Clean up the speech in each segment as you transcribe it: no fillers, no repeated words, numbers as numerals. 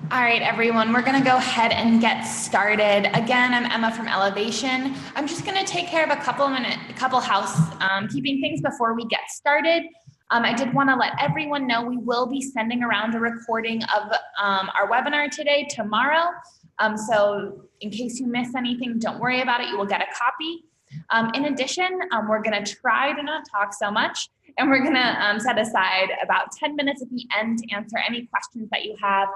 All right, everyone, we're gonna go ahead and get started. Again, I'm Emma from Elevation. I'm just gonna take care of a couple housekeeping things before we get started. I did wanna let everyone know we will be sending around a recording of our webinar today, tomorrow. So in case you miss anything, don't worry about it, you will get a copy. In addition, we're gonna try to not talk so much, and we're gonna set aside about 10 minutes at the end to answer any questions that you have.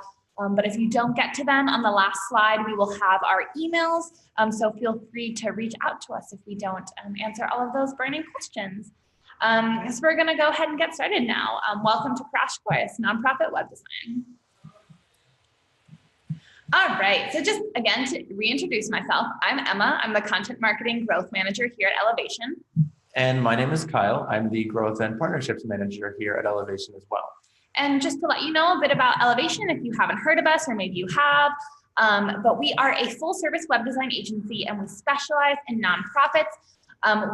But if you don't get to them on the last slide, we will have our emails. So feel free to reach out to us if we don't answer all of those burning questions. So we're gonna go ahead and get started now. Welcome to Crash Course, Nonprofit Web Design. All right, so just again to reintroduce myself, I'm Emma. I'm the Content Marketing Growth Manager here at Elevation. And my name is Kyle. I'm the Growth and Partnerships Manager here at Elevation as well. And just to let you know a bit about Elevation, if you haven't heard of us, or maybe you have, but we are a full service web design agency and we specialize in nonprofits.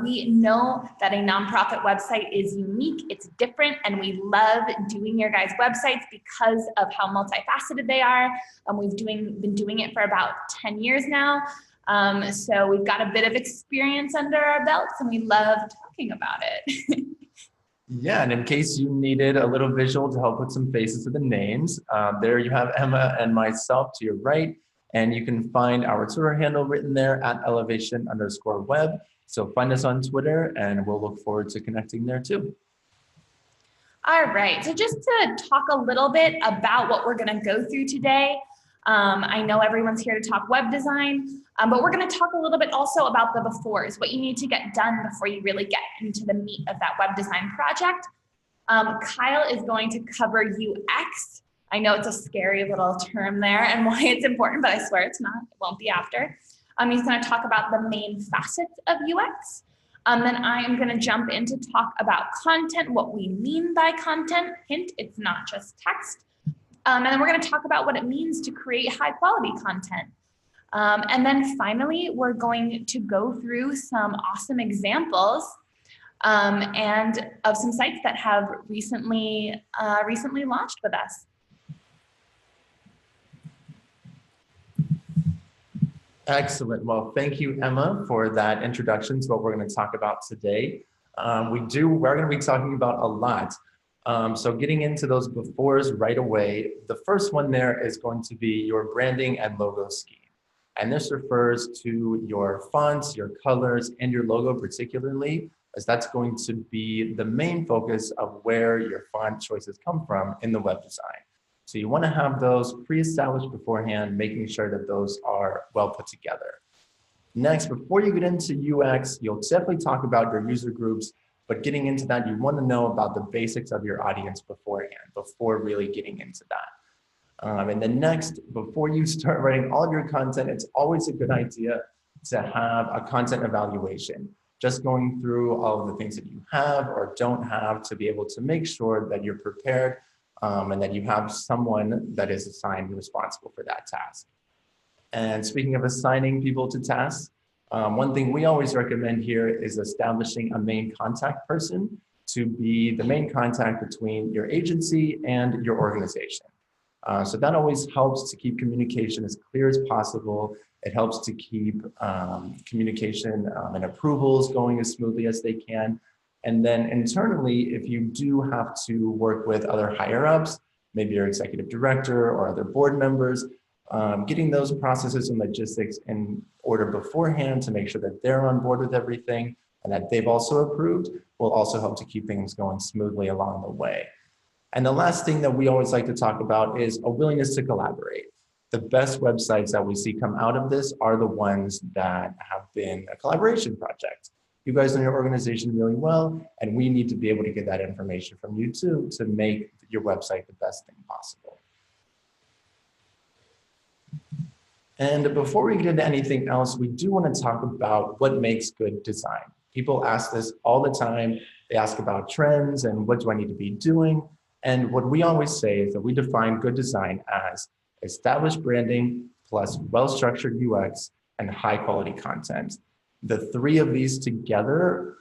We know that a nonprofit website is unique, it's different, and we love doing your guys' websites because of how multifaceted they are. We've been doing it for about 10 years now. So we've got a bit of experience under our belts and we love talking about it. Yeah, and in case you needed a little visual to help put some faces to the names, there you have Emma and myself to your right, and you can find our Twitter handle written there at elevation_web. So find us on Twitter and we'll look forward to connecting there too. All right, so just to talk a little bit about what we're gonna go through today. I know everyone's here to talk web design, but we're gonna talk a little bit also about the befores, what you need to get done before you really get into the meat of that web design project. Kyle is going to cover UX. I know it's a scary little term there and why it's important, but I swear it's not, it won't be after. He's gonna talk about the main facets of UX. Then I am gonna jump in to talk about content, what we mean by content. Hint, it's not just text. And then we're going to talk about what it means to create high quality content. And then finally, we're going to go through some awesome examples and of some sites that have recently launched with us. Excellent. Well, thank you, Emma, for that introduction to what we're going to talk about today. We're going to be talking about a lot. So getting into those befores right away, the first one there is going to be your branding and logo scheme. And this refers to your fonts, your colors, and your logo particularly, as that's going to be the main focus of where your font choices come from in the web design. So you want to have those pre-established beforehand, making sure that those are well put together. Next, before you get into UX, you'll definitely talk about your user groups. But getting into that, you want to know about the basics of your audience beforehand, before really getting into that. And then next, before you start writing all of your content, it's always a good idea to have a content evaluation. Just going through all of the things that you have or don't have to be able to make sure that you're prepared and that you have someone that is assigned and responsible for that task. And speaking of assigning people to tasks, one thing we always recommend here is establishing a main contact person to be the main contact between your agency and your organization. So that always helps to keep communication as clear as possible. It helps to keep communication and approvals going as smoothly as they can. And then internally, if you do have to work with other higher ups, maybe your executive director or other board members, getting those processes and logistics in order beforehand to make sure that they're on board with everything and that they've also approved will also help to keep things going smoothly along the way. And the last thing that we always like to talk about is a willingness to collaborate. The best websites that we see come out of this are the ones that have been a collaboration project. You guys know your organization really well, and we need to be able to get that information from you too to make your website the best thing possible. And before we get into anything else, we do want to talk about what makes good design. People ask this all the time. They ask about trends and what do I need to be doing? And what we always say is that we define good design as established branding plus well-structured UX and high-quality content. The three of these together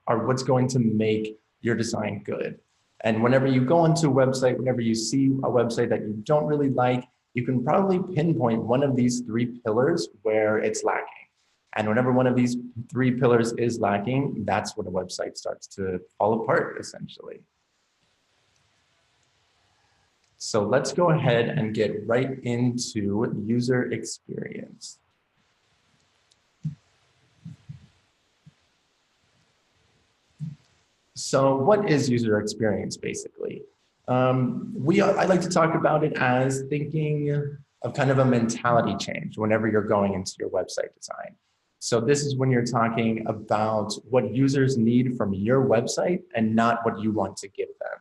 are what's going to make your design good. And whenever you go onto a website, whenever you see a website that you don't really like, you can probably pinpoint one of these three pillars where it's lacking. And whenever one of these three pillars is lacking, that's when a website starts to fall apart, essentially. So let's go ahead and get right into user experience. So what is user experience, basically? I like to talk about it as thinking of kind of a mentality change whenever you're going into your website design. So this is when you're talking about what users need from your website and not what you want to give them.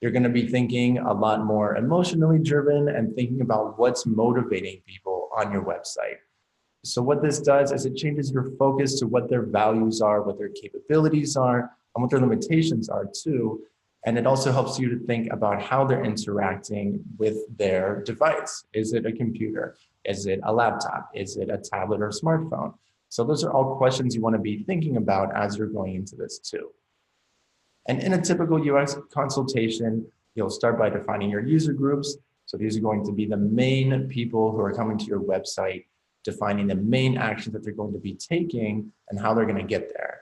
You're going to be thinking a lot more emotionally driven and thinking about what's motivating people on your website. So what this does is it changes your focus to what their values are, what their capabilities are, and what their limitations are too. And it also helps you to think about how they're interacting with their device. Is it a computer? Is it a laptop? Is it a tablet or smartphone? So those are all questions you want to be thinking about as you're going into this too. And in a typical UX consultation, you'll start by defining your user groups. So these are going to be the main people who are coming to your website, defining the main actions that they're going to be taking and how they're going to get there.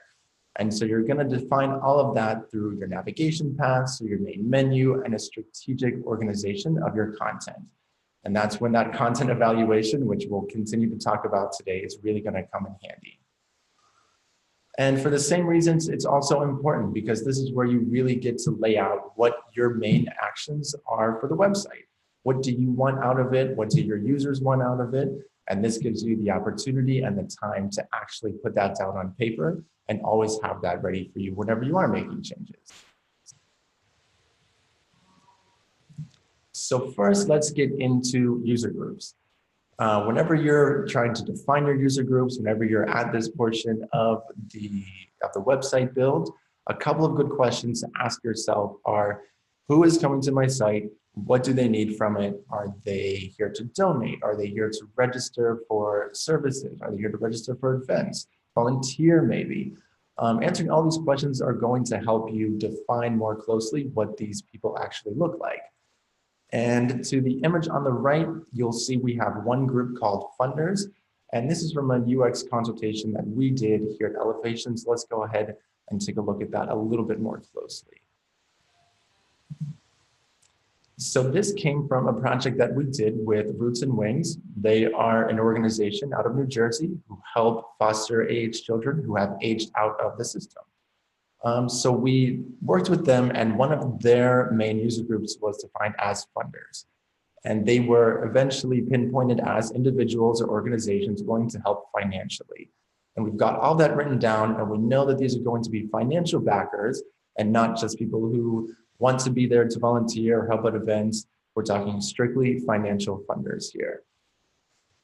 And so you're going to define all of that through your navigation paths, so your main menu, and a strategic organization of your content. And that's when that content evaluation, which we'll continue to talk about today, is really going to come in handy. And for the same reasons, it's also important because this is where you really get to lay out what your main actions are for the website. What do you want out of it? What do your users want out of it? And this gives you the opportunity and the time to actually put that down on paper and always have that ready for you whenever you are making changes. So first, let's get into user groups. Whenever you're trying to define your user groups, whenever you're at this portion of the website build, a couple of good questions to ask yourself are, who is coming to my site? What do they need from it? Are they here to donate? Are they here to register for services? Are they here to register for events? Volunteer maybe? Answering all these questions are going to help you define more closely what these people actually look like. And to the image on the right, you'll see we have one group called funders. And this is from a UX consultation that we did here at Elevations. Let's go ahead and take a look at that a little bit more closely. So this came from a project that we did with Roots and Wings. They are an organization out of New Jersey who help foster age children who have aged out of the system. So we worked with them, and one of their main user groups was defined as funders. And they were eventually pinpointed as individuals or organizations going to help financially. And we've got all that written down, and we know that these are going to be financial backers and not just people who want to be there to volunteer or help at events. We're talking strictly financial funders here.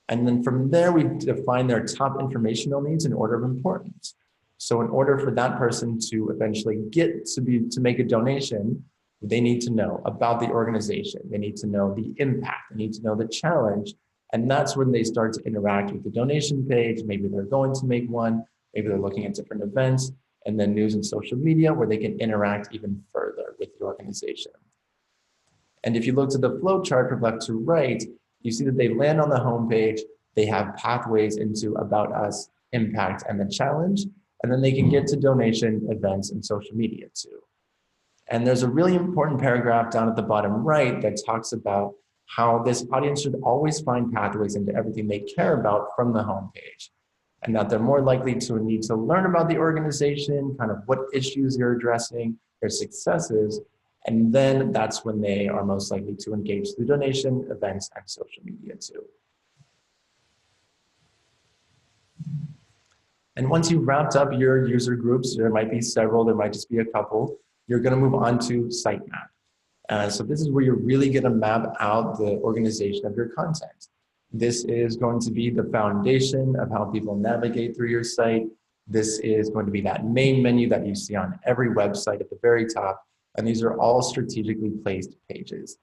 And then from there, we define their top informational needs in order of importance. So in order for that person to eventually get to make a donation, they need to know about the organization. They need to know the impact. They need to know the challenge. And that's when they start to interact with the donation page. Maybe they're going to make one. Maybe they're looking at different events, and then news and social media where they can interact even further with the organization. And if you look to the flow chart from left to right, you see that they land on the homepage. They have pathways into About Us, Impact, and the challenge. And then they can get to donation, events, and social media too. And there's a really important paragraph down at the bottom right that talks about how this audience should always find pathways into everything they care about from the homepage. And that they're more likely to need to learn about the organization, kind of what issues you're addressing, their successes, and then that's when they are most likely to engage through donation, events, and social media too. And once you've wrapped up your user groups, there might be several, there might just be a couple, you're gonna move on to sitemap. So this is where you're really gonna map out the organization of your content. This is going to be the foundation of how people navigate through your site. This is going to be that main menu that you see on every website at the very top. And these are all strategically placed pages.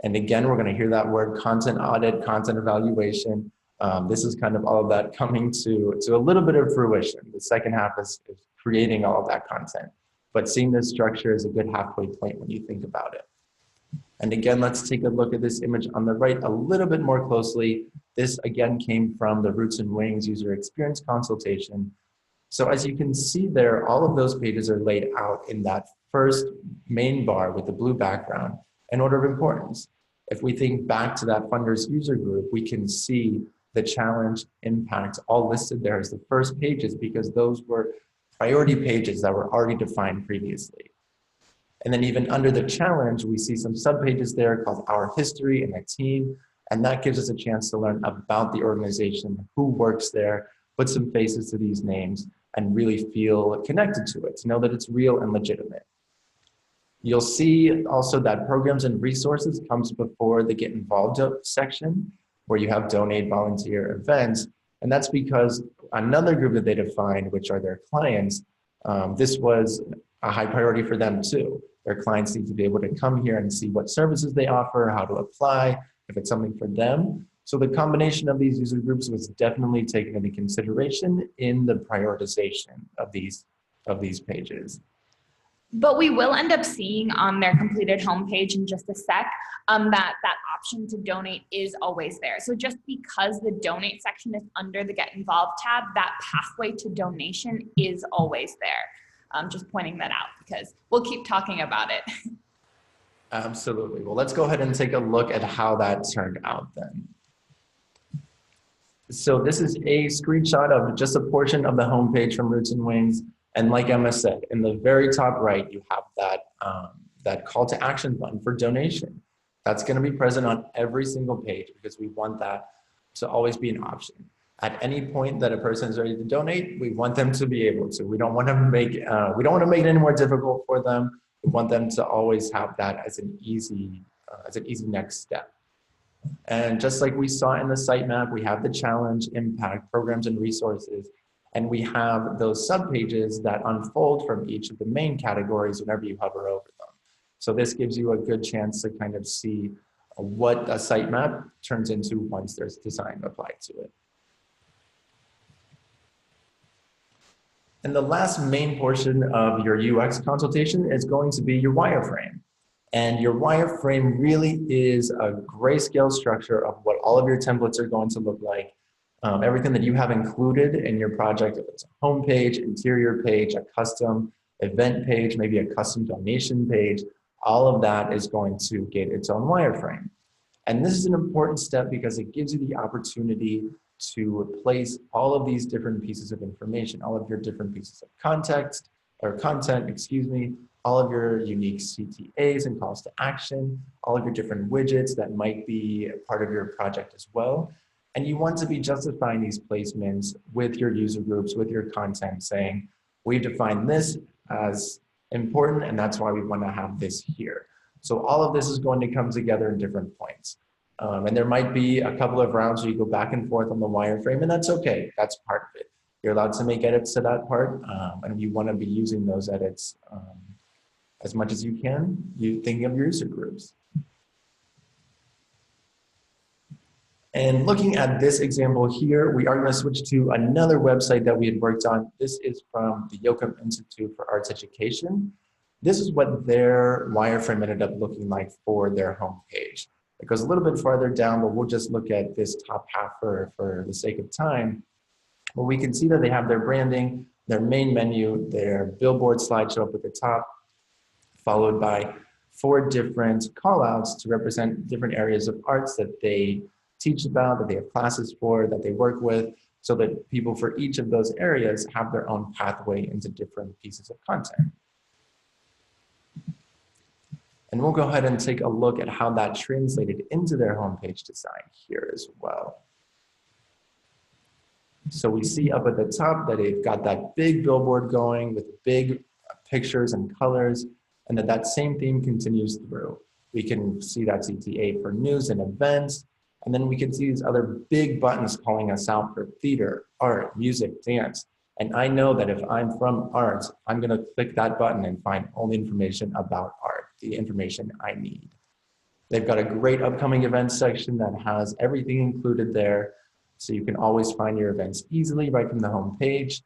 And again, we're gonna hear that word content audit, content evaluation. This is kind of all of that coming to a little bit of fruition. The second half is creating all of that content. But seeing this structure is a good halfway point when you think about it. And again, let's take a look at this image on the right a little bit more closely. This again came from the Roots and Wings user experience consultation. So as you can see there, all of those pages are laid out in that first main bar with the blue background in order of importance. If we think back to that funders user group, we can see the challenge impact all listed there as the first pages because those were priority pages that were already defined previously. And then even under the challenge, we see some subpages there called Our History and the Team. And that gives us a chance to learn about the organization, who works there, put some faces to these names, and really feel connected to it, to know that it's real and legitimate. You'll see also that programs and resources comes before the Get Involved section, where you have donate, volunteer, events. And that's because another group that they defined, which are their clients, this was a high priority for them too. Their clients need to be able to come here and see what services they offer, how to apply, if it's something for them. So the combination of these user groups was definitely taken into consideration in the prioritization of these pages. But we will end up seeing on their completed homepage in just a sec that option to donate is always there. So just because the donate section is under the Get Involved tab, that pathway to donation is always there. Just pointing that out because we'll keep talking about it. Absolutely. Well, let's go ahead and take a look at how that turned out then. So this is a screenshot of just a portion of the homepage from Roots and Wings. And like Emma said, in the very top right, you have that call to action button for donation. That's going to be present on every single page because we want that to always be an option. At any point that a person is ready to donate, we want them to be able to. We don't want to make it any more difficult for them. We want them to always have that as an easy next step. And just like we saw in the sitemap, we have the challenge, impact, programs, and resources. And we have those subpages that unfold from each of the main categories whenever you hover over them. So this gives you a good chance to kind of see what a sitemap turns into once there's design applied to it. And the last main portion of your UX consultation is going to be your wireframe. And your wireframe really is a grayscale structure of what all of your templates are going to look like. Everything that you have included in your project, if it's a home page, interior page, a custom event page, maybe a custom donation page, all of that is going to get its own wireframe. And this is an important step because it gives you the opportunity to place all of these different pieces of information, all of your different pieces of content, all of your unique CTAs and calls to action, all of your different widgets that might be part of your project as well. And you want to be justifying these placements with your user groups, with your content, saying, we've defined this as important, and that's why we want to have this here. So all of this is going to come together in different points. And there might be a couple of rounds where you go back and forth on the wireframe, and that's okay. That's part of it. You're allowed to make edits to that part, and you want to be using those edits as much as you can, thinking of your user groups. And looking at this example here, we are going to switch to another website that we had worked on. This is from the Yoakum Institute for Arts Education. This is what their wireframe ended up looking like for their homepage. It goes a little bit farther down, but we'll just look at this top half for the sake of time. Well, we can see that they have their branding, their main menu, their billboard slideshow up at the top, followed by 4 different callouts to represent different areas of arts that they teach about, that they have classes for, that they work with, so that people for each of those areas have their own pathway into different pieces of content. And we'll go ahead and take a look at how that translated into their homepage design here as well. So we see up at the top that they've got that big billboard going with big pictures and colors, and that same theme continues through. We can see that CTA for news and events, and then we can see these other big buttons calling us out for theater, art, music, dance. And I know that if I'm from arts, I'm going to click that button and find all the information about art, the information I need. They've got a great upcoming events section that has everything included there, so you can always find your events easily right from the home page.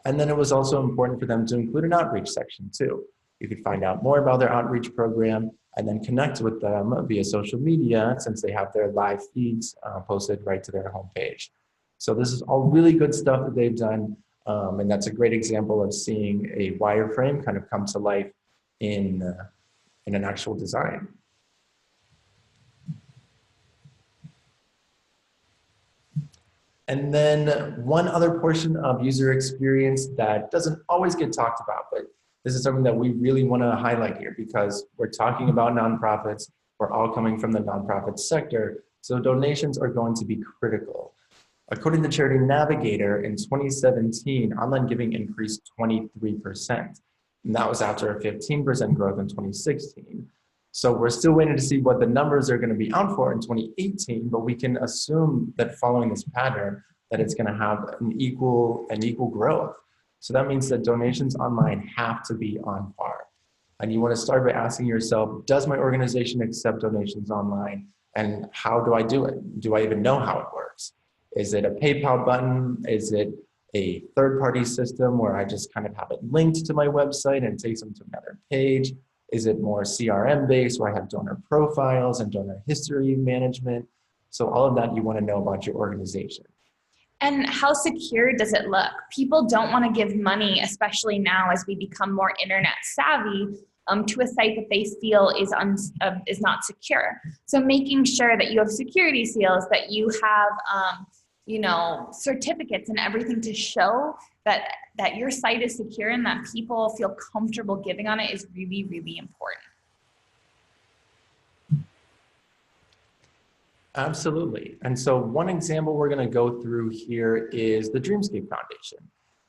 And then it was also important for them to include an outreach section too. You could find out more about their outreach program, and then connect with them via social media since they have their live feeds posted right to their homepage. So this is all really good stuff that they've done. And that's a great example of seeing a wireframe kind of come to life in an actual design. And then one other portion of user experience that doesn't always get talked about, but this is something that we really want to highlight here because we're talking about nonprofits. We're all coming from the nonprofit sector, so donations are going to be critical. According to Charity Navigator, in 2017, online giving increased 23%. And that was after a 15% growth in 2016. So we're still waiting to see what the numbers are going to be out for in 2018, but we can assume that following this pattern, that it's going to have an equal growth. So that means that donations online have to be on par. And you want to start by asking yourself, does my organization accept donations online? And how do I do it? Do I even know how it works? Is it a PayPal button? Is it a third-party system where I just kind of have it linked to my website and it takes them to another page? Is it more CRM-based where I have donor profiles and donor history management? So all of that you want to know about your organization. And how secure does it look? People don't want to give money, especially now as we become more internet savvy, to a site that they feel is not secure. So making sure that you have security seals, that you have certificates and everything to show that your site is secure and that people feel comfortable giving on it is really, really important. Absolutely. And so one example we're going to go through here is the Dreamscape Foundation.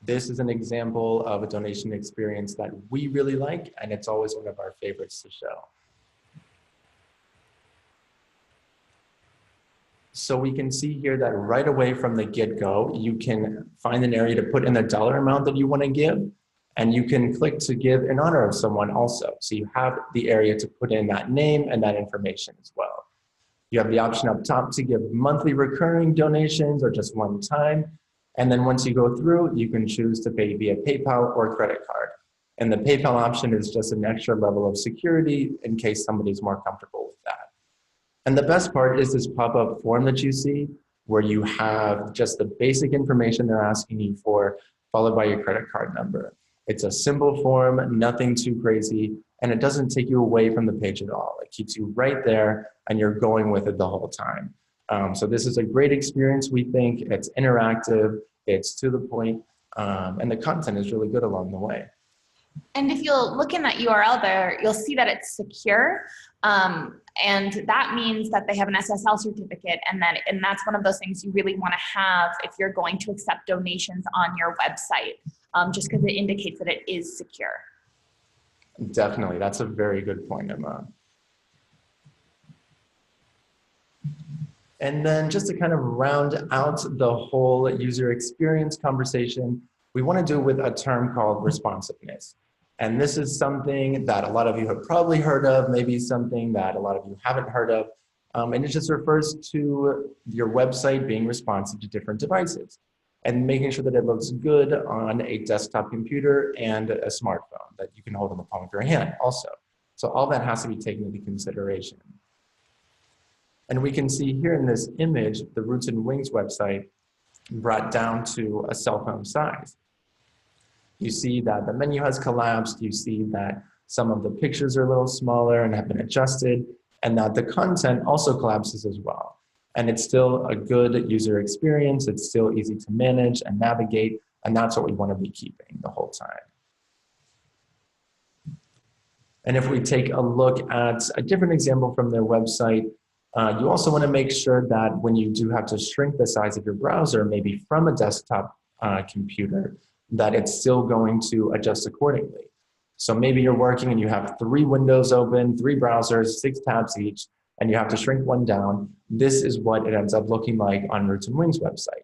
This is an example of a donation experience that we really like, and it's always one of our favorites to show. So we can see here that right away from the get-go, you can find an area to put in the dollar amount that you want to give, and you can click to give in honor of someone also. So you have the area to put in that name and that information as well. You have the option up top to give monthly recurring donations or just one time. And then once you go through, you can choose to pay via PayPal or credit card. And the PayPal option is just an extra level of security in case somebody's more comfortable with that. And the best part is this pop-up form that you see where you have just the basic information they're asking you for, followed by your credit card number. It's a simple form, nothing too crazy, and it doesn't take you away from the page at all. It keeps you right there and you're going with it the whole time. So this is a great experience, we think. It's interactive, it's to the point, and the content is really good along the way. And if you'll look in that URL there, you'll see that it's secure. And that means that they have an SSL certificate, and that's one of those things you really want to have if you're going to accept donations on your website, just because it indicates that it is secure. Definitely, that's a very good point, Emma. And then just to kind of round out the whole user experience conversation, we want to do it with a term called responsiveness. And this is something that a lot of you have probably heard of, maybe something that a lot of you haven't heard of. And it just refers to your website being responsive to different devices and making sure that it looks good on a desktop computer and a smartphone that you can hold in the palm of your hand also. So all that has to be taken into consideration. And we can see here in this image, the Roots and Wings website brought down to a cell phone size. You see that the menu has collapsed. You see that some of the pictures are a little smaller and have been adjusted, and that the content also collapses as well. And it's still a good user experience. It's still easy to manage and navigate, and that's what we want to be keeping the whole time. And if we take a look at a different example from their website, you also want to make sure that when you do have to shrink the size of your browser, maybe from a desktop computer, that it's still going to adjust accordingly. So maybe you're working and you have 3 windows open, 3 browsers, 6 tabs each, and you have to shrink one down. This is what it ends up looking like on Roots and Wings website.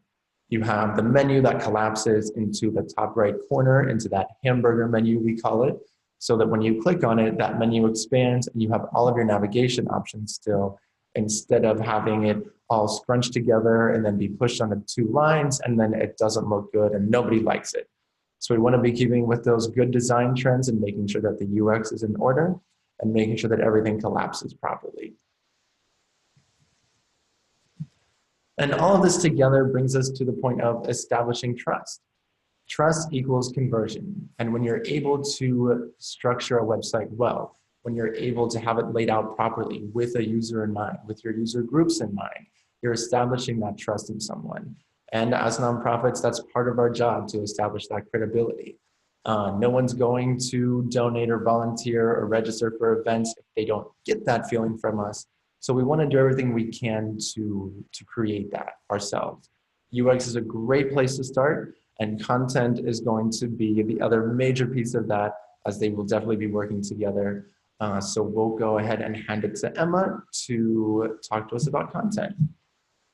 You have the menu that collapses into the top right corner, into that hamburger menu, we call it, so that when you click on it, that menu expands and you have all of your navigation options still, instead of having it all scrunched together and then be pushed onto 2 lines, and then it doesn't look good and nobody likes it. So we want to be keeping with those good design trends and making sure that the UX is in order. and making sure that everything collapses properly. And all of this together brings us to the point of establishing trust. Trust equals conversion. And when you're able to structure a website well, when you're able to have it laid out properly with a user in mind, with your user groups in mind, you're establishing that trust in someone. And as nonprofits, that's part of our job, to establish that credibility. No one's going to donate or volunteer or register for events if they don't get that feeling from us. So we want to do everything we can to create that ourselves. UX is a great place to start, and content is going to be the other major piece of that, as they will definitely be working together. So we'll go ahead and hand it to Emma to talk to us about content.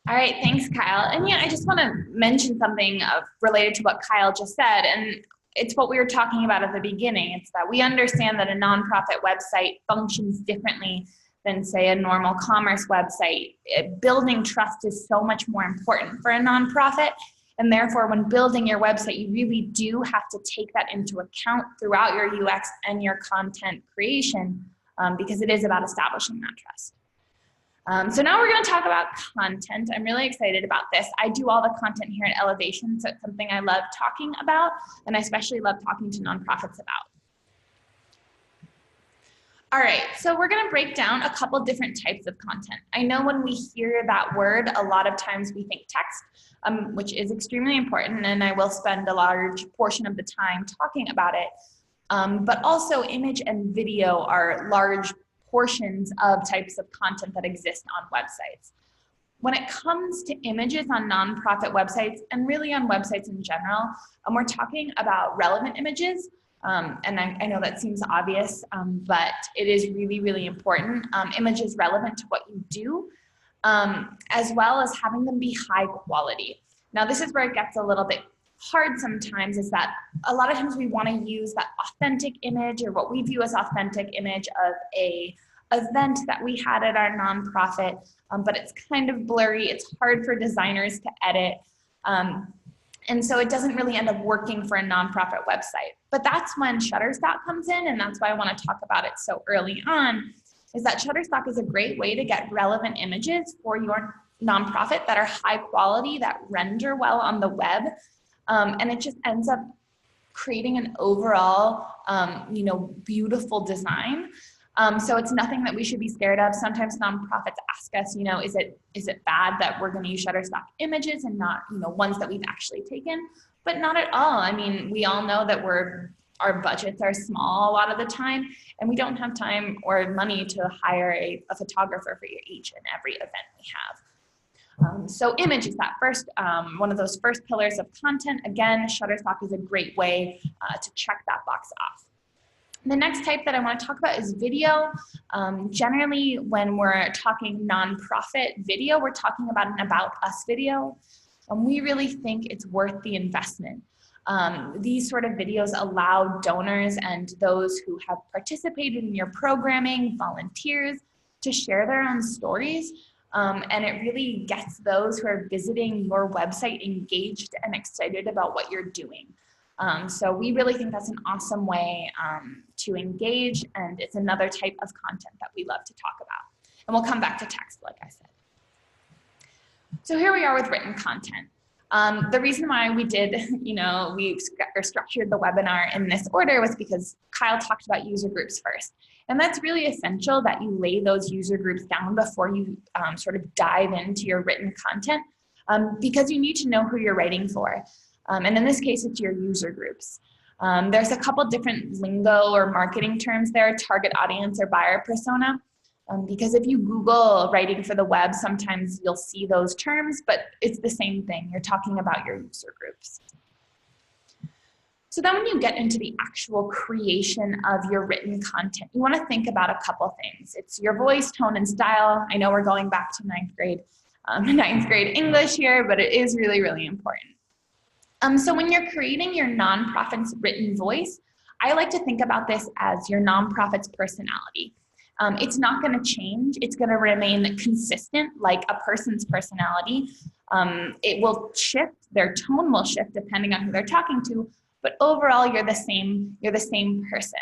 All right, thanks, Kyle. And yeah, I just want to mention something related to what Kyle just said, and it's what we were talking about at the beginning. It's that we understand that a nonprofit website functions differently than, say, a normal commerce website. Building trust is so much more important for a nonprofit, and therefore when building your website, you really do have to take that into account throughout your UX and your content creation, because it is about establishing that trust. So now we're going to talk about content. I'm really excited about this. I do all the content here at Elevation, so it's something I love talking about, and I especially love talking to nonprofits about. All right, so we're going to break down a couple different types of content. I know when we hear that word, a lot of times we think text, which is extremely important, and I will spend a large portion of the time talking about it. But also image and video are large portions of types of content that exist on websites. When it comes to images on nonprofit websites, and really on websites in general, we're talking about relevant images. And I know that seems obvious, but it is really, really important. Images relevant to what you do, as well as having them be high quality. Now, this is where it gets a little bit hard sometimes, is that a lot of times we want to use that authentic image, or what we view as authentic image of a event that we had at our nonprofit, but it's kind of blurry. It's hard for designers to edit. And so it doesn't really end up working for a nonprofit website. But that's when Shutterstock comes in, and that's why I want to talk about it so early on, is that Shutterstock is a great way to get relevant images for your nonprofit that are high quality, that render well on the web. And it just ends up creating an overall, beautiful design. So it's nothing that we should be scared of. Sometimes nonprofits ask us, is it bad that we're going to use Shutterstock images and not, ones that we've actually taken? But not at all. I mean, we all know that our budgets are small a lot of the time, and we don't have time or money to hire a photographer for each and every event we have. So image is that first, one of those first pillars of content. Again, Shutterstock is a great way to check that box off. The next type that I want to talk about is video. Generally, when we're talking nonprofit video, we're talking about an About Us video. And we really think it's worth the investment. These sort of videos allow donors and those who have participated in your programming, volunteers, to share their own stories. And it really gets those who are visiting your website engaged and excited about what you're doing. So we really think that's an awesome way to engage, and it's another type of content that we love to talk about. And we'll come back to text, like I said. So here we are with written content. The reason why we did, we structured the webinar in this order was because Kyle talked about user groups first. And that's really essential that you lay those user groups down before you sort of dive into your written content, because you need to know who you're writing for. And in this case, it's your user groups. There's a couple different lingo or marketing terms there, target audience or buyer persona. Because if you Google writing for the web, sometimes you'll see those terms, but it's the same thing. You're talking about your user groups. So then when you get into the actual creation of your written content, you want to think about a couple things. It's your voice, tone, and style. I know we're going back to ninth grade English here, but it is really, really important. So when you're creating your nonprofit's written voice, I like to think about this as your nonprofit's personality. It's not going to change. It's going to remain consistent like a person's personality. It will shift. Their tone will shift depending on who they're talking to, but overall you're the same person.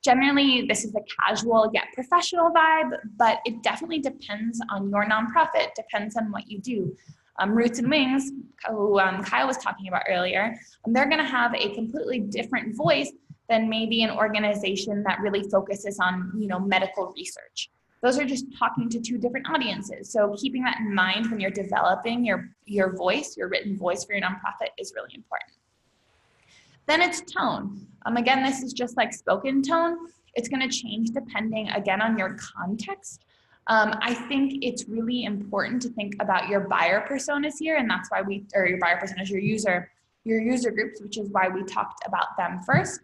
Generally, this is a casual yet professional vibe, but it definitely depends on your nonprofit, depends on what you do. Roots and Wings, who Kyle was talking about earlier, they're gonna have a completely different voice than maybe an organization that really focuses on, medical research. Those are just talking to two different audiences. So keeping that in mind when you're developing your voice, your written voice for your nonprofit is really important. Then it's tone. Again, this is just like spoken tone. It's going to change depending, again, on your context. I think it's really important to think about your buyer personas here, and that's why your buyer personas, your user groups, which is why we talked about them first.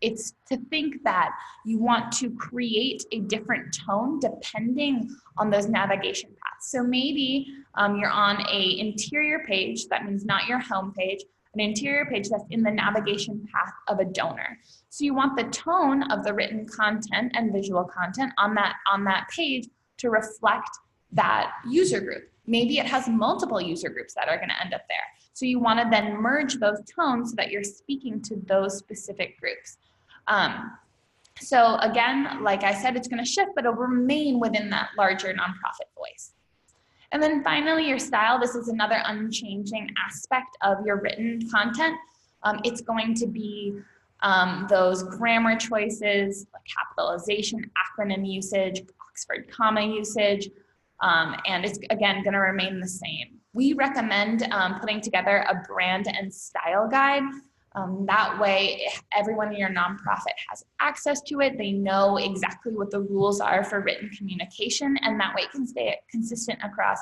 It's to think that you want to create a different tone depending on those navigation paths. So maybe you're on a interior page, that means not your home page, an interior page that's in the navigation path of a donor. So you want the tone of the written content and visual content on that page to reflect that user group. Maybe it has multiple user groups that are going to end up there. So you want to then merge those tones so that you're speaking to those specific groups. So again, like I said, it's going to shift, but it'll remain within that larger nonprofit voice. And then finally, your style. This is another unchanging aspect of your written content. It's going to be those grammar choices, like capitalization, acronym usage, Oxford comma usage, and it's, again, going to remain the same. We recommend putting together a brand and style guide. That way, everyone in your nonprofit has access to it. They know exactly what the rules are for written communication, and that way it can stay consistent across,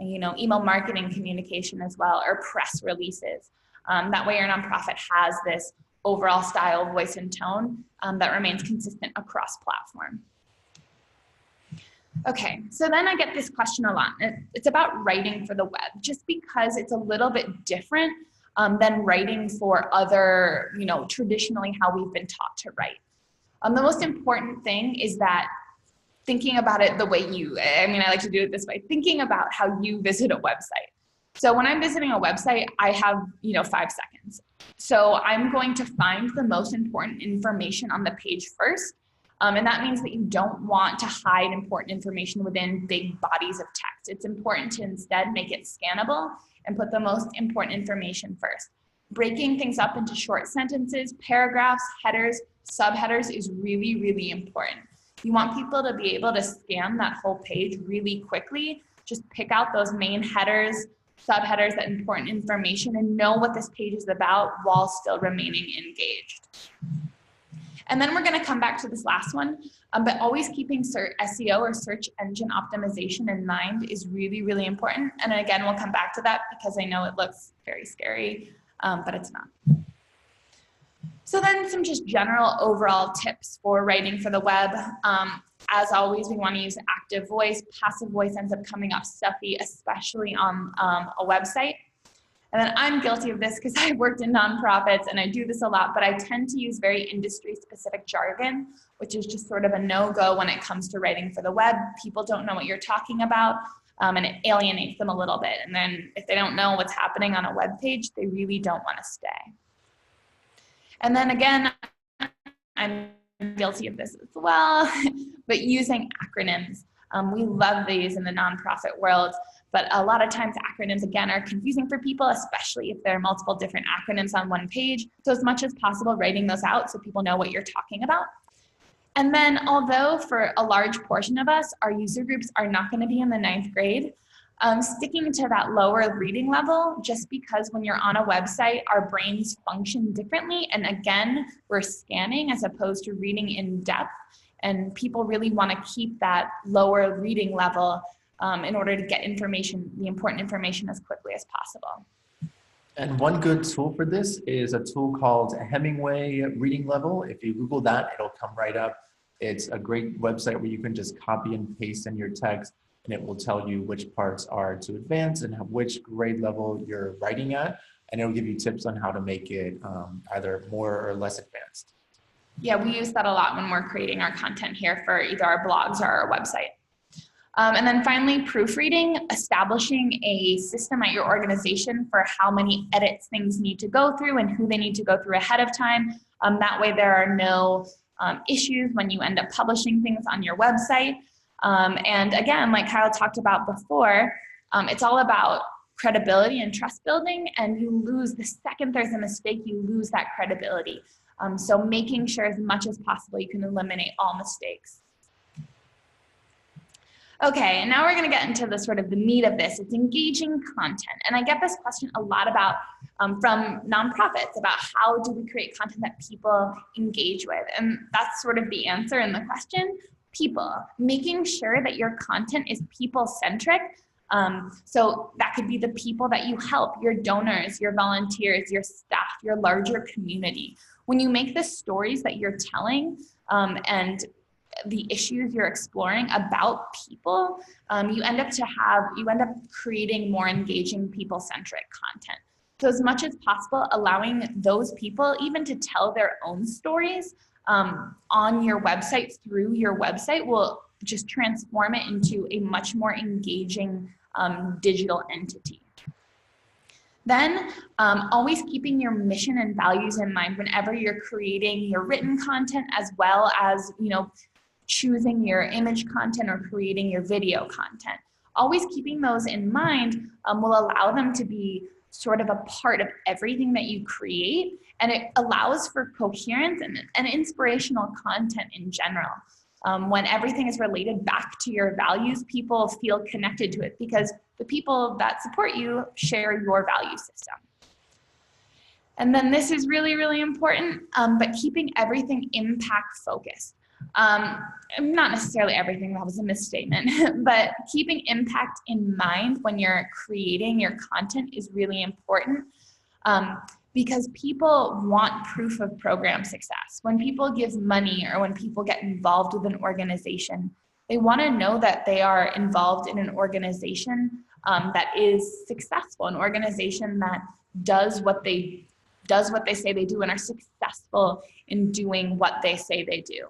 email marketing communication as well, or press releases. That way, your nonprofit has this overall style, voice, and tone that remains consistent across platform. Okay, so then I get this question a lot. It's about writing for the web, just because it's a little bit different than writing for other, traditionally how we've been taught to write. The most important thing is that thinking about it the way I like to do it this way, thinking about how you visit a website. So when I'm visiting a website, I have, 5 seconds. So I'm going to find the most important information on the page first. And that means that you don't want to hide important information within big bodies of text. It's important to instead make it scannable and put the most important information first. Breaking things up into short sentences, paragraphs, headers, subheaders is really, really important. You want people to be able to scan that whole page really quickly. Just pick out those main headers, subheaders, that important information, and know what this page is about while still remaining engaged. And then we're going to come back to this last one, but always keeping SEO or search engine optimization in mind is really, really important. And again, we'll come back to that because I know it looks very scary, but it's not. So then some just general overall tips for writing for the web. As always, we want to use active voice. Passive voice ends up coming up stuffy, especially on a website. And then I'm guilty of this because I worked in nonprofits and I do this a lot, but I tend to use very industry-specific jargon, which is just sort of a no-go when it comes to writing for the web. People don't know what you're talking about, and it alienates them a little bit. And then if they don't know what's happening on a web page, they really don't want to stay. And then again, I'm guilty of this as well, but using acronyms. We love these in the nonprofit world. But a lot of times acronyms, again, are confusing for people, especially if there are multiple different acronyms on one page. So as much as possible, writing those out so people know what you're talking about. And then although for a large portion of us, our user groups are not going to be in the 9th grade, sticking to that lower reading level, just because when you're on a website, our brains function differently. And again, we're scanning as opposed to reading in depth. And people really want to keep that lower reading level in order to get information, the important information, as quickly as possible. And one good tool for this is a tool called Hemingway Reading Level. If you Google that, it'll come right up. It's a great website where you can just copy and paste in your text, and it will tell you which parts are to advance and which grade level you're writing at. And it'll give you tips on how to make it either more or less advanced. Yeah, we use that a lot when we're creating our content here for either our blogs or our website. And then finally, proofreading, establishing a system at your organization for how many edits things need to go through and who they need to go through ahead of time. That way there are no issues when you end up publishing things on your website. And again, like Kyle talked about before, it's all about credibility and trust building, and you lose the second there's a mistake, you lose that credibility. So making sure as much as possible you can eliminate all mistakes. Okay, and now we're going to get into the sort of the meat of this. It's engaging content. And I get this question a lot about from nonprofits about how do we create content that people engage with? And that's sort of the answer in the question. People, making sure that your content is people-centric. So that could be the people that you help, your donors, your volunteers, your staff, your larger community. When you make the stories that you're telling and the issues you're exploring about people, you end up creating more engaging people-centric content. So as much as possible, allowing those people even to tell their own stories on your website, through your website, will just transform it into a much more engaging digital entity. Then always keeping your mission and values in mind whenever you're creating your written content, as well as, you know, choosing your image content or creating your video content. Always keeping those in mind will allow them to be sort of a part of everything that you create, and it allows for coherence and inspirational content in general. When everything is related back to your values, people feel connected to it because the people that support you share your value system. And then this is really, really important, but keeping everything impact focused. Not necessarily everything, that was a misstatement, but keeping impact in mind when you're creating your content is really important, because people want proof of program success. When people give money or when people get involved with an organization, they want to know that they are involved in an organization that is successful, an organization that does what they say they do and are successful in doing what they say they do.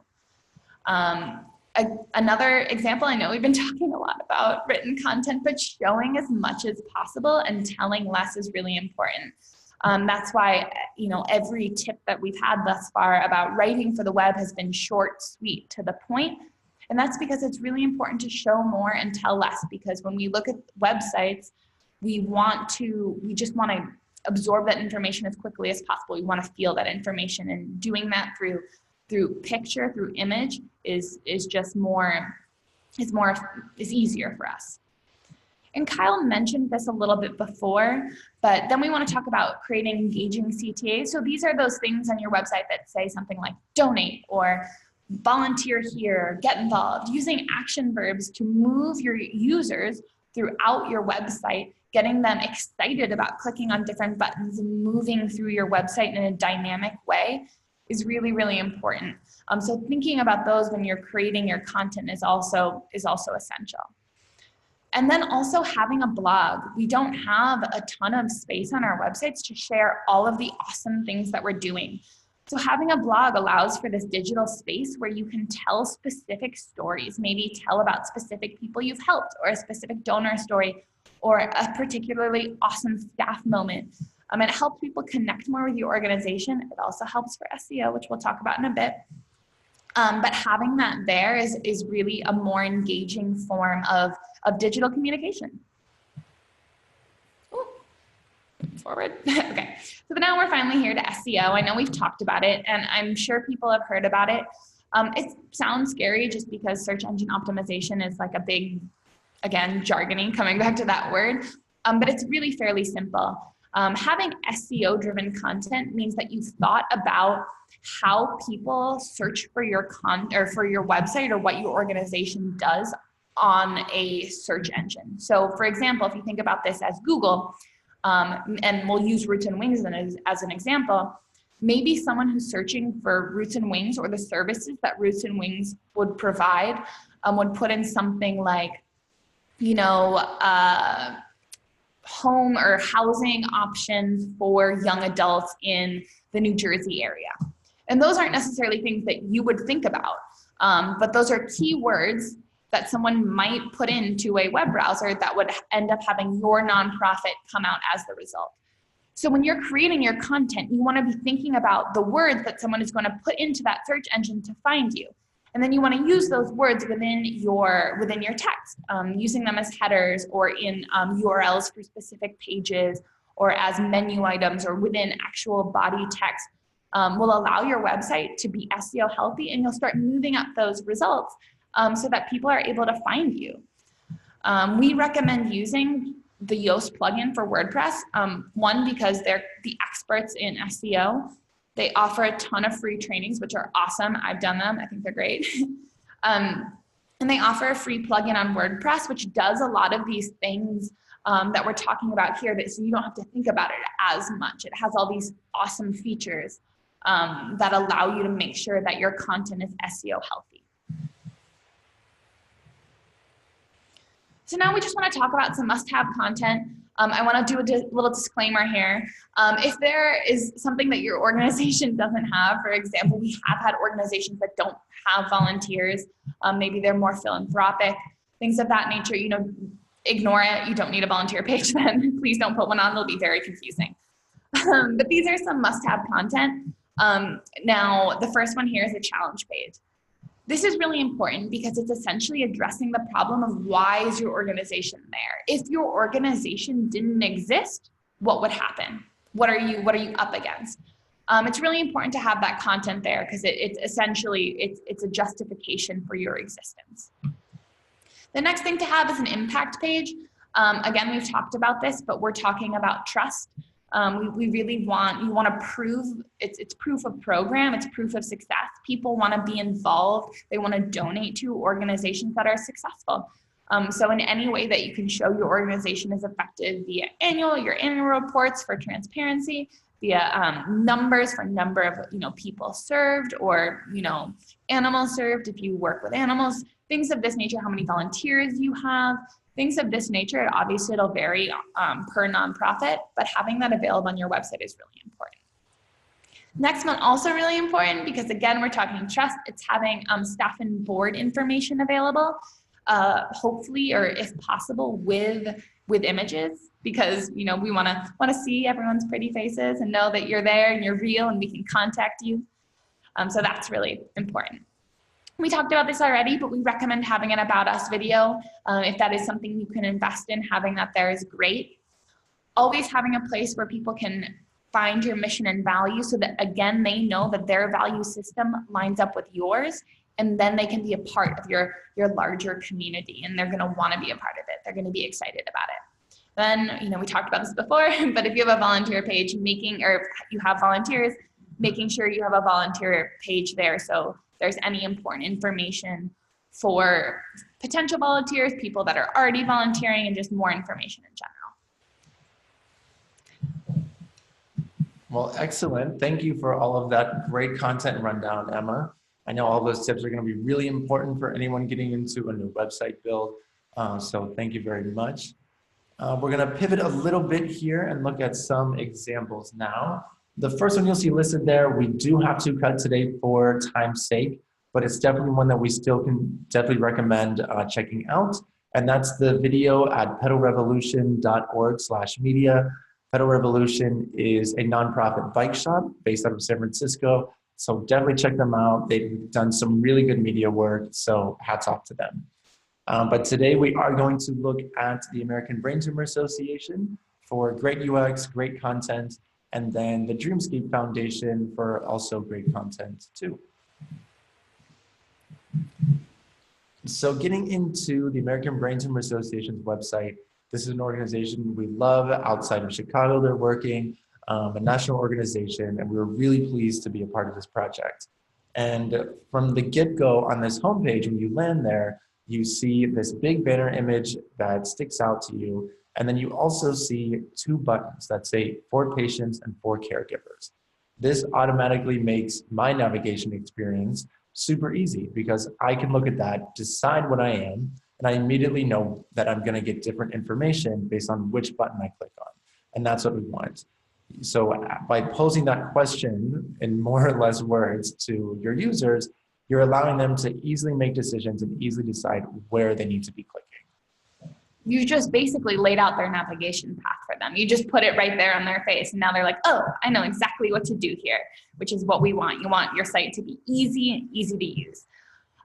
Another example, I know we've been talking a lot about written content, but showing as much as possible and telling less is really important. That's why, you know, every tip that we've had thus far about writing for the web has been short, sweet, to the point. And that's because it's really important to show more and tell less, because when we look at websites, we just want to absorb that information as quickly as possible. We want to feel that information, and doing that through picture, through image is easier for us. And Kyle mentioned this a little bit before, but then we want to talk about creating engaging CTAs. So these are those things on your website that say something like donate or volunteer here, get involved, using action verbs to move your users throughout your website, getting them excited about clicking on different buttons and moving through your website in a dynamic way is really, really important. So thinking about those when you're creating your content is also essential. And then also having a blog. We don't have a ton of space on our websites to share all of the awesome things that we're doing. So having a blog allows for this digital space where you can tell specific stories, maybe tell about specific people you've helped, or a specific donor story, or a particularly awesome staff moment. It helps people connect more with your organization. It also helps for SEO, which we'll talk about in a bit. But having that there is really a more engaging form of digital communication. Ooh, forward. Okay, so now we're finally here to SEO. I know we've talked about it, and I'm sure people have heard about it. It sounds scary just because search engine optimization is like a big, again, jargony, coming back to that word, but it's really fairly simple. Having SEO-driven content means that you've thought about how people search for your for your website or what your organization does on a search engine. So, for example, if you think about this as Google, and we'll use Roots and Wings as an example, maybe someone who's searching for Roots and Wings or the services that Roots and Wings would provide would put in something like, you know, home or housing options for young adults in the New Jersey area. And those aren't necessarily things that you would think about, but those are keywords that someone might put into a web browser that would end up having your nonprofit come out as the result. So when you're creating your content, you want to be thinking about the words that someone is going to put into that search engine to find you. And then you want to use those words within your text, using them as headers or in URLs for specific pages or as menu items or within actual body text, will allow your website to be SEO healthy, and you'll start moving up those results so that people are able to find you. We recommend using the Yoast plugin for WordPress. One, because they're the experts in SEO. They offer a ton of free trainings, which are awesome. I've done them. I think they're great. And they offer a free plugin on WordPress, which does a lot of these things that we're talking about here, so you don't have to think about it as much. It has all these awesome features that allow you to make sure that your content is SEO healthy. So now we just want to talk about some must-have content. I want to do a little disclaimer here. If there is something that your organization doesn't have, for example, we have had organizations that don't have volunteers. Maybe they're more philanthropic, things of that nature. You know, ignore it. You don't need a volunteer page then. Please don't put one on. It'll be very confusing. But these are some must-have content. Now, the first one here is a challenge page. This is really important because it's essentially addressing the problem of why is your organization there? If your organization didn't exist, what would happen? What are you up against? It's really important to have that content there because it's essentially a justification for your existence. The next thing to have is an impact page. Again, we've talked about this, but we're talking about trust. We really want, you want to prove, it's proof of program, it's proof of success. People want to be involved. They want to donate to organizations that are successful. So in any way that you can show your organization is effective via your annual reports for transparency, via numbers for number of people served or animals served if you work with animals, things of this nature, how many volunteers you have, things of this nature. Obviously it'll vary per nonprofit, but having that available on your website is really important. Next one, also really important because again, we're talking trust. It's having staff and board information available, hopefully, or if possible with images, because we want to see everyone's pretty faces and know that you're there and you're real and we can contact you. So that's really important. We talked about this already, but we recommend having an About Us video. If that is something you can invest in, having that there is great. Always having a place where people can find your mission and value so that, again, they know that their value system lines up with yours, and then they can be a part of your larger community, and they're going to want to be a part of it. They're going to be excited about it. Then, we talked about this before, but if you have a volunteer page, or if you have volunteers, making sure you have a volunteer page there. So there's any important information for potential volunteers, people that are already volunteering, and just more information in general. Well, excellent. Thank you for all of that great content rundown, Emma. I know all those tips are going to be really important for anyone getting into a new website build. So thank you very much. We're going to pivot a little bit here and look at some examples now. The first one you'll see listed there, we do have to cut today for time's sake, but it's definitely one that we still can definitely recommend checking out. And that's the video at pedalrevolution.org/media. Pedal Revolution is a nonprofit bike shop based out of San Francisco. So definitely check them out. They've done some really good media work, so hats off to them. But today we are going to look at the American Brain Tumor Association for great UX, great content, and then the Dreamscape Foundation for also great content too. So getting into the American Brain Tumor Association's website, this is an organization we love outside of Chicago. They're working, a national organization, and we were really pleased to be a part of this project. And from the get-go on this homepage, when you land there, you see this big banner image that sticks out to you. And then you also see two buttons that say for patients and for caregivers. This automatically makes my navigation experience super easy because I can look at that, decide what I am, and I immediately know that I'm going to get different information based on which button I click on. And that's what we want. So by posing that question in more or less words to your users, you're allowing them to easily make decisions and easily decide where they need to be clicking. You just basically laid out their navigation path for them. You just put it right there on their face. And now they're like, oh, I know exactly what to do here, which is what we want. You want your site to be easy and easy to use.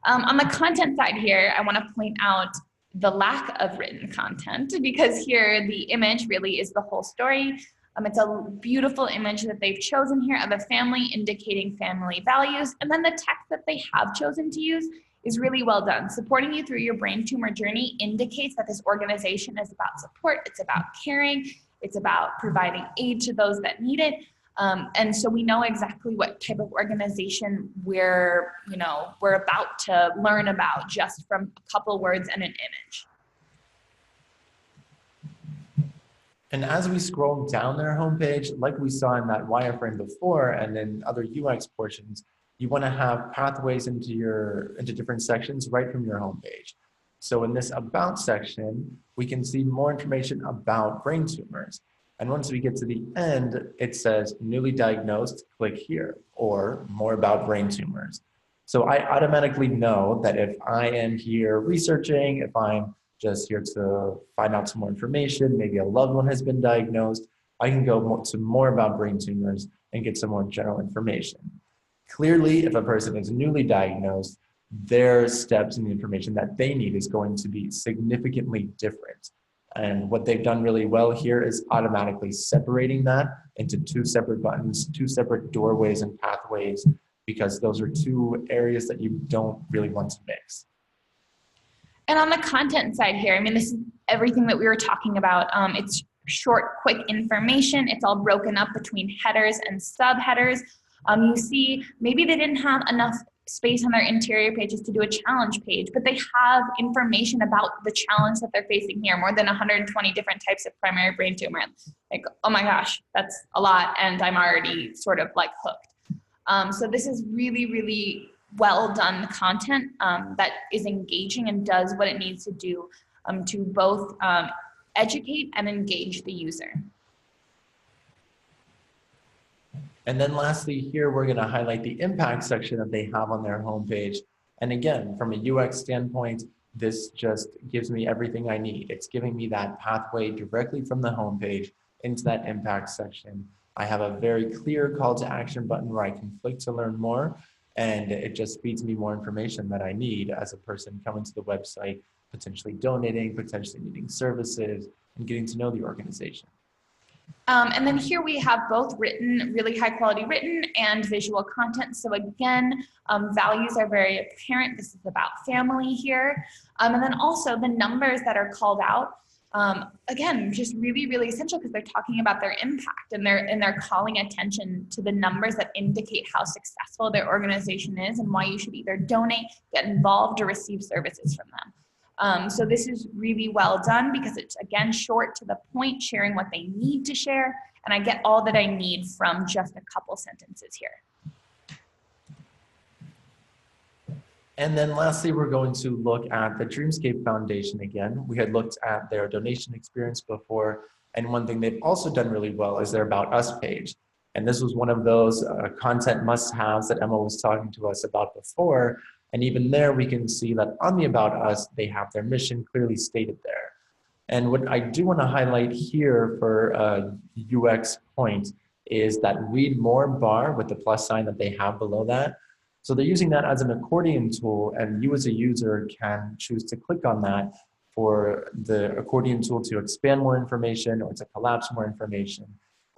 On the content side here, I want to point out the lack of written content, because here the image really is the whole story. It's a beautiful image that they've chosen here of a family indicating family values. And then the text that they have chosen to use is really well done. Supporting you through your brain tumor journey indicates that this organization is about support, it's about caring, it's about providing aid to those that need it. And so we know exactly what type of organization we're about to learn about just from a couple words and an image. And as we scroll down their homepage, like we saw in that wireframe before, and then other UX portions, you want to have pathways into different sections right from your homepage. So in this About section, we can see more information about brain tumors. And once we get to the end, it says newly diagnosed, click here, or more about brain tumors. So I automatically know that if I am here researching, if I'm just here to find out some more information, maybe a loved one has been diagnosed, I can go to more about brain tumors and get some more general information. Clearly, if a person is newly diagnosed, their steps and the information that they need is going to be significantly different. And what they've done really well here is automatically separating that into two separate buttons, two separate doorways and pathways, because those are two areas that you don't really want to mix. And on the content side here, I mean, this is everything that we were talking about. It's short, quick information. It's all broken up between headers and subheaders. You see, maybe they didn't have enough space on their interior pages to do a challenge page, but they have information about the challenge that they're facing here, more than 120 different types of primary brain tumor. Like, oh my gosh, that's a lot, and I'm already sort of like hooked. So this is really, really well done content that is engaging and does what it needs to do to both educate and engage the user. And then lastly, here we're going to highlight the impact section that they have on their homepage. And again, from a UX standpoint, this just gives me everything I need. It's giving me that pathway directly from the homepage into that impact section. I have a very clear call to action button where I can click to learn more, and it just feeds me more information that I need as a person coming to the website, potentially donating, potentially needing services, and getting to know the organization. And then here we have both written, really high quality written and visual content. So again, values are very apparent. This is about family here. And then also the numbers that are called out, again, just really, really essential because they're talking about their impact and they're calling attention to the numbers that indicate how successful their organization is and why you should either donate, get involved, or receive services from them. So this is really well done because it's, again, short to the point, sharing what they need to share, and I get all that I need from just a couple sentences here. And then lastly, we're going to look at the Dreamscape Foundation again. We had looked at their donation experience before, and one thing they've also done really well is their About Us page. And this was one of those content must-haves that Emma was talking to us about before. And even there, we can see that on the About Us, they have their mission clearly stated there. And what I do want to highlight here for a UX point is that read more bar with the plus sign that they have below that. So they're using that as an accordion tool, and you as a user can choose to click on that for the accordion tool to expand more information or to collapse more information.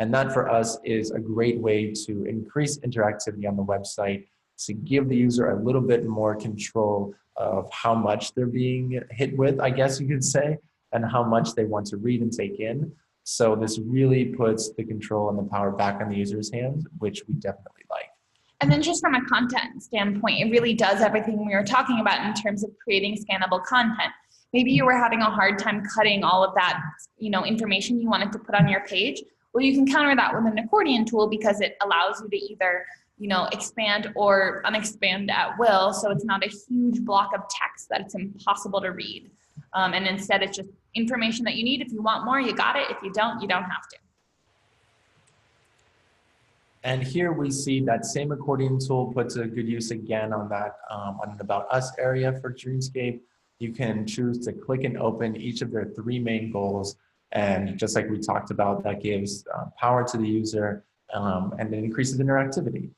And that for us is a great way to increase interactivity on the website, to give the user a little bit more control of how much they're being hit with, I guess you could say, and how much they want to read and take in. So this really puts the control and the power back in the user's hands, which we definitely like. And then just from a content standpoint, it really does everything we were talking about in terms of creating scannable content. Maybe you were having a hard time cutting all of that, information you wanted to put on your page. Well, you can counter that with an accordion tool because it allows you to either expand or unexpand at will. So it's not a huge block of text that it's impossible to read. And instead it's just information that you need. If you want more, you got it. If you don't have to. And here we see that same accordion tool put to good use again on that on an About Us area for Dreamscape. You can choose to click and open each of their 3 main goals. And just like we talked about, that gives power to the user and it increases interactivity.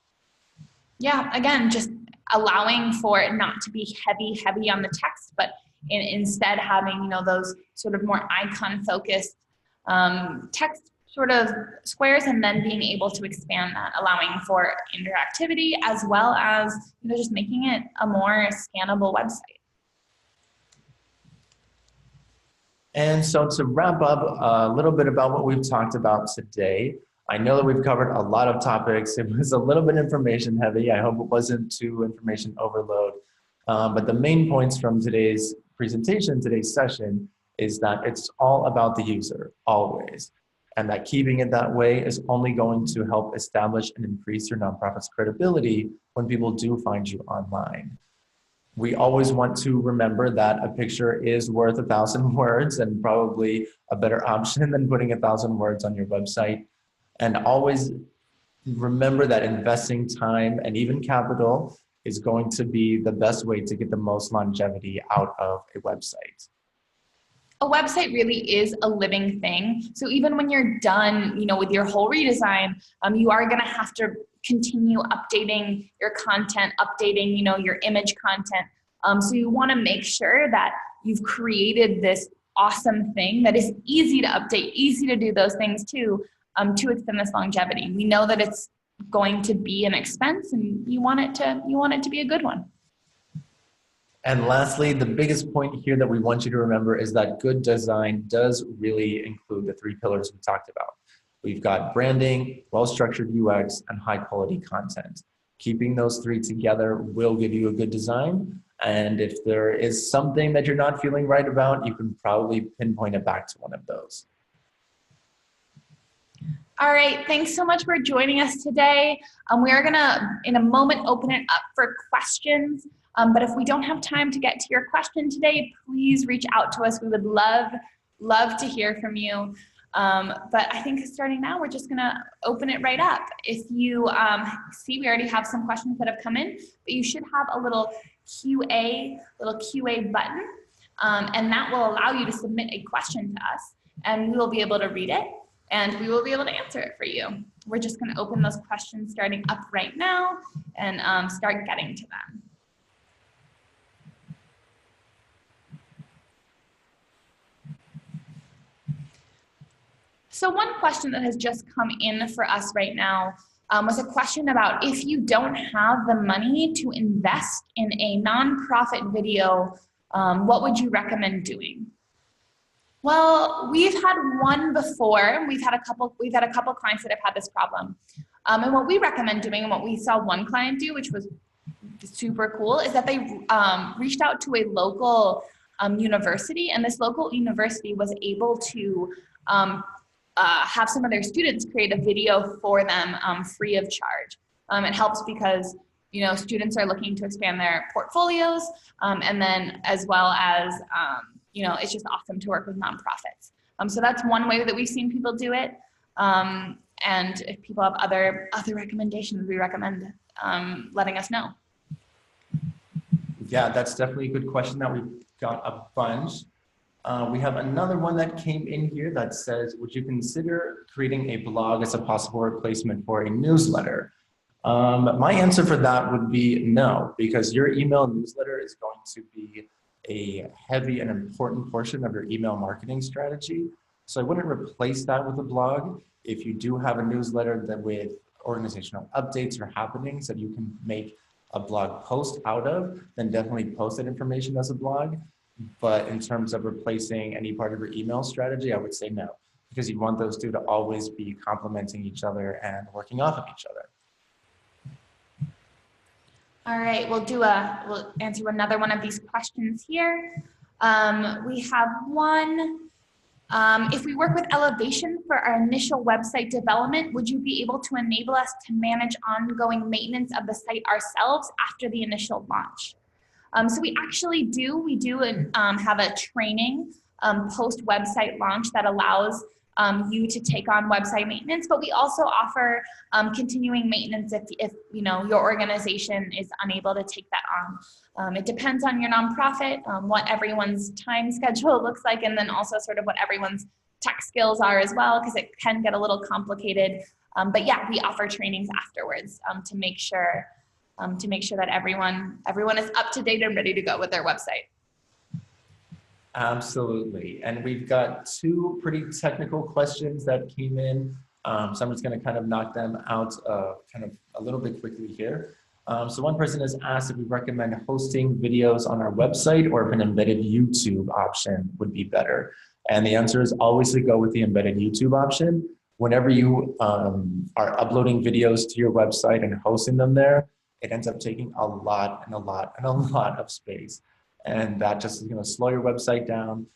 Yeah, again, just allowing for it not to be heavy on the text, but instead having, you know, those sort of more icon focused text sort of squares, and then being able to expand that, allowing for interactivity as well as, you know, just making it a more scannable website. And so to wrap up a little bit about what we've talked about today, I know that we've covered a lot of topics. It was a little bit information heavy. I hope it wasn't too information overload. But the main points from today's presentation, today's session, is that it's all about the user, always. And that keeping it that way is only going to help establish and increase your nonprofit's credibility when people do find you online. We always want to remember that a picture is worth 1,000 words, and probably a better option than putting 1,000 words on your website. And always remember that investing time and even capital is going to be the best way to get the most longevity out of a website. A website really is a living thing. So even when you're done, you know, with your whole redesign, you are going to have to continue updating your content, updating, you know, your image content. So you want to make sure that you've created this awesome thing that is easy to update, easy to do those things too, to extend this longevity. We know that it's going to be an expense, and you want it to be a good one. And lastly, the biggest point here that we want you to remember is that good design does really include the 3 pillars we talked about. We've got branding, well-structured UX, and high-quality content. Keeping those 3 together will give you a good design. And if there is something that you're not feeling right about, you can probably pinpoint it back to one of those. All right, thanks so much for joining us today. We are gonna, in a moment, open it up for questions. But if we don't have time to get to your question today, please reach out to us. We would love to hear from you. But I think starting now, we're just gonna open it right up. If you see, we already have some questions that have come in, but you should have a little QA button, and that will allow you to submit a question to us, and we will be able to read it, and we will be able to answer it for you. We're just gonna open those questions starting up right now and start getting to them. So one question that has just come in for us right now was a question about, if you don't have the money to invest in a nonprofit video, what would you recommend doing? Well, we've had one before. We've had a couple clients that have had this problem. And what we recommend doing, and what we saw one client do, which was super cool, is that they reached out to a local university, and this local university was able to have some of their students create a video for them free of charge. It helps because, you know, students are looking to expand their portfolios, and then as well as, you know, it's just awesome to work with nonprofits. So that's one way that we've seen people do it. And if people have other recommendations, we recommend letting us know. Yeah, that's definitely a good question that we've got a bunch. We have another one that came in here that says, would you consider creating a blog as a possible replacement for a newsletter? My answer for that would be no, because your email newsletter is going to be a heavy and important portion of your email marketing strategy. So I wouldn't replace that with a blog. If you do have a newsletter that with organizational updates or happenings that you can make a blog post out of, then definitely post that information as a blog. But in terms of replacing any part of your email strategy, I would say no, because you want those 2 to always be complementing each other and working off of each other. All right, we'll answer another one of these questions here. We have one. If we work with Elevation for our initial website development, would you be able to enable us to manage ongoing maintenance of the site ourselves after the initial launch? So we actually do. We do have a training post website launch that allows you to take on website maintenance, but we also offer continuing maintenance if you know your organization is unable to take that on. It depends on your nonprofit, what everyone's time schedule looks like, and then also sort of what everyone's tech skills are as well, because it can get a little complicated. But yeah, we offer trainings afterwards to make sure that everyone is up to date and ready to go with their website. Absolutely. And we've got two pretty technical questions that came in. So I'm just going to kind of knock them out kind of a little bit quickly here. So one person has asked if we recommend hosting videos on our website or if an embedded YouTube option would be better. And the answer is always to go with the embedded YouTube option. Whenever you are uploading videos to your website and hosting them there, it ends up taking a lot of space. And that just is going to slow your website down.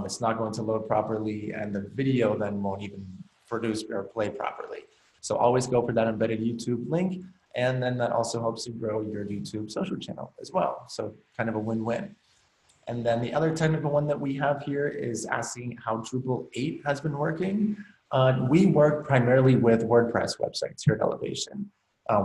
It's not going to load properly, and the video then won't even produce or play properly. So always go for that embedded YouTube link, and then that also helps you grow your YouTube social channel as well. So kind of a win-win. And then the other technical one that we have here is asking how Drupal 8 has been working. We work primarily with WordPress websites here at Elevation.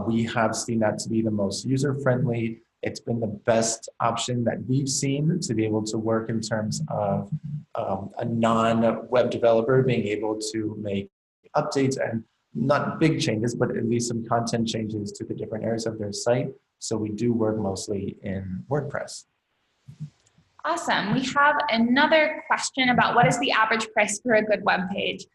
We have seen that to be the most user-friendly. It's been the best option that we've seen to be able to work in terms of a non-web developer being able to make updates and not big changes, but at least some content changes to the different areas of their site. So we do work mostly in WordPress. Awesome. We have another question about what is the average price for a good web page.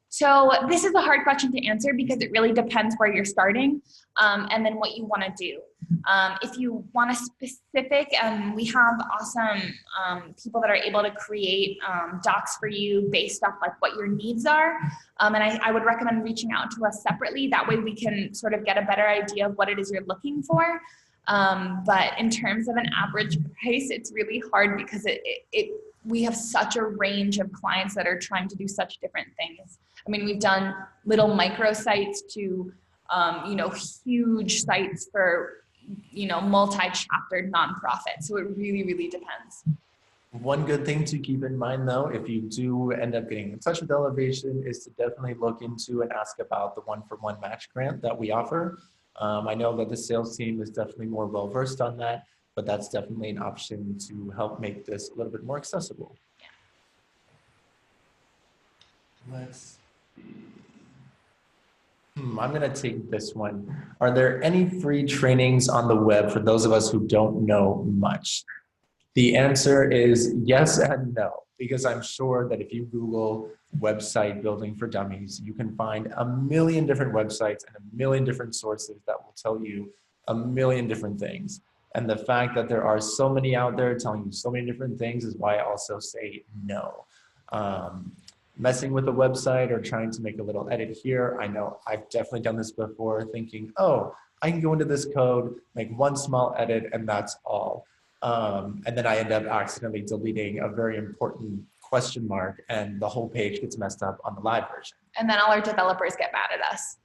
So this is a hard question to answer because it really depends where you're starting and then what you want to do. If you want a specific, we have awesome people that are able to create docs for you based off like what your needs are. And I would recommend reaching out to us separately. That way we can sort of get a better idea of what it is you're looking for. But in terms of an average price, it's really hard because we have such a range of clients that are trying to do such different things. I mean, we've done little micro sites to, you know, huge sites for, you know, multi-chaptered nonprofits. So it really, really depends. One good thing to keep in mind though, if you do end up getting in touch with Elevation, is to definitely look into and ask about the one-for-one match grant that we offer. I know that the sales team is definitely more well-versed on that, but that's definitely an option to help make this a little bit more accessible. Yeah. Let's see. I'm going to take this one. Are there any free trainings on the web for those of us who don't know much? The answer is yes and no, because I'm sure that if you Google website building for dummies, you can find a million different websites and a million different sources that will tell you a million different things. And the fact that there are so many out there telling you so many different things is why I also say no. Messing with a website or trying to make a little edit here, I know I've definitely done this before, thinking, oh, I can go into this code, make one small edit, and that's all. And then I end up accidentally deleting a very important question mark, and the whole page gets messed up on the live version. And then all our developers get mad at us.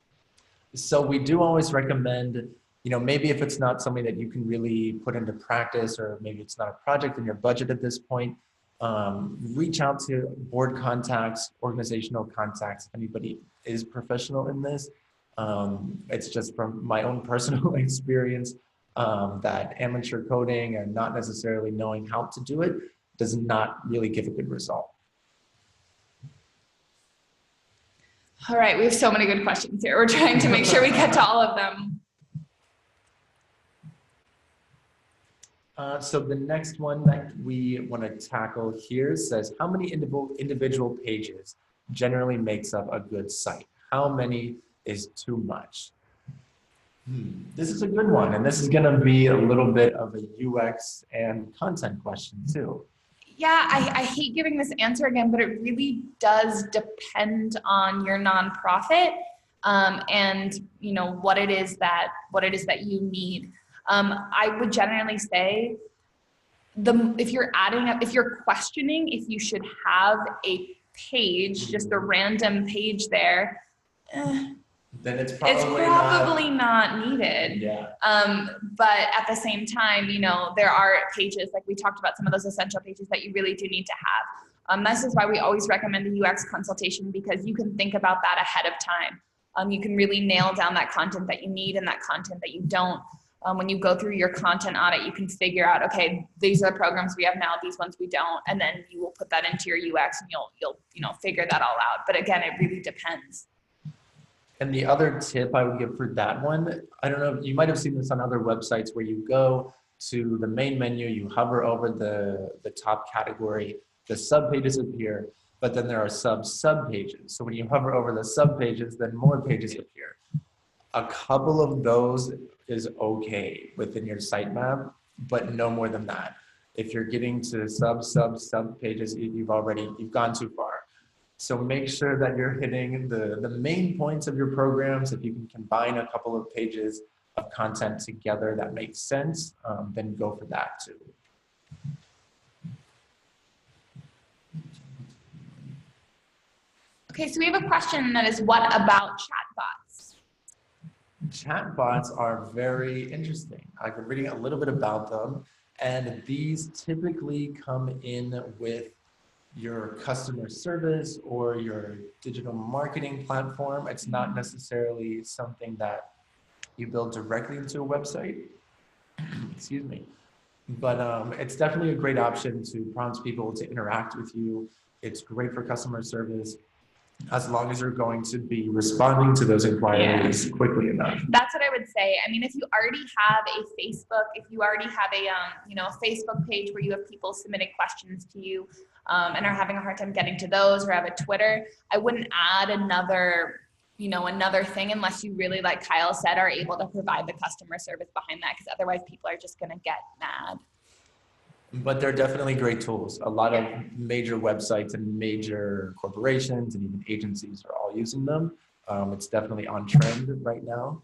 So we do always recommend, you know, maybe if it's not something that you can really put into practice, or maybe it's not a project in your budget at this point, reach out to board contacts, organizational contacts, if anybody is professional in this. It's just from my own personal experience that amateur coding and not necessarily knowing how to do it does not really give a good result. All right, we have so many good questions here. We're trying to make sure we get to all of them. So the next one that we want to tackle here says, how many individual pages generally makes up a good site? How many is too much? This is a good one, and this is going to be a little bit of a UX and content question too. Yeah, I hate giving this answer again, but it really does depend on your nonprofit and you know what it is that you need. I would generally say if you're questioning if you should have a page, just a random page there, then it's probably not needed. Yeah. But at the same time, you know, there are pages, like we talked about some of those essential pages that you really do need to This is why we always recommend a UX consultation, because you can think about that ahead of time. You can really nail down that content that you need and that content that you don't. When you go through your content audit, you can figure out, okay, these are the programs we have now, these ones we don't, and then you will put that into your UX and you'll figure that all out. But again, it really depends. And the other tip I would give for that one, I don't know, you might have seen this on other websites where you go to the main menu, you hover over the top category, the sub pages appear, but then there are sub pages. So when you hover over the sub pages, then more pages appear. A couple of those is okay within your sitemap, but no more than that. If you're getting to sub pages, you've gone too far. So make sure that you're hitting the main points of your programs. If you can combine a couple of pages of content together that makes sense, then go for that too. Okay, so we have a question that is, what about chatbots? Chatbots are very interesting. I've been reading a little bit about them, and these typically come in with your customer service or your digital marketing platform. It's not necessarily something that you build directly into a website. Excuse me. But it's definitely a great option to prompt people to interact with you. It's great for customer service, as long as you're going to be responding to those inquiries quickly enough. That's what I would say. I mean, if you already have a Facebook, if you already have a Facebook page where you have people submitting questions to you and are having a hard time getting to those, or have a Twitter, I wouldn't add another thing unless you really, like Kyle said, are able to provide the customer service behind that, because otherwise people are just going to get mad. But they're definitely great tools. A lot of major websites and major corporations and even agencies are all using them. It's definitely on trend right now.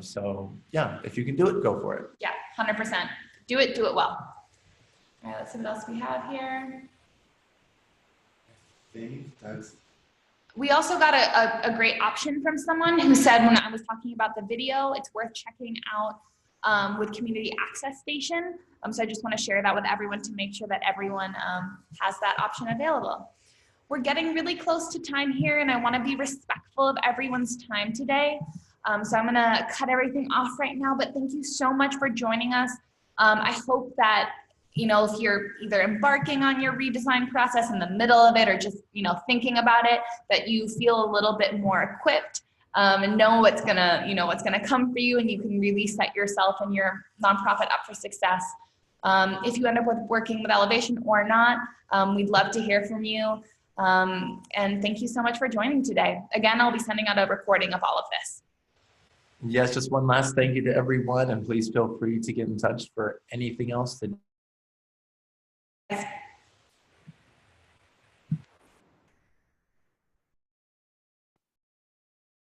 So yeah, if you can do it, go for it. Yeah, 100%. Do it well. All right, let's see what else we have here. I think that's... We also got a great option from someone who said, when I was talking about the video, it's worth checking out with Community Access Station. So I just want to share that with everyone to make sure that everyone has that option available. We're getting really close to time here, and I want to be respectful of everyone's time today. So I'm going to cut everything off right now, but thank you so much for joining us. I hope that, if you're either embarking on your redesign process in the middle of it, or just, thinking about it, that you feel a little bit more equipped and know what's gonna come for you, and you can really set yourself and your nonprofit up for success. If you end up working with Elevation or not, we'd love to hear from you. And thank you so much for joining today. Again, I'll be sending out a recording of all of this. Yes, just one last thank you to everyone, and please feel free to get in touch for anything else that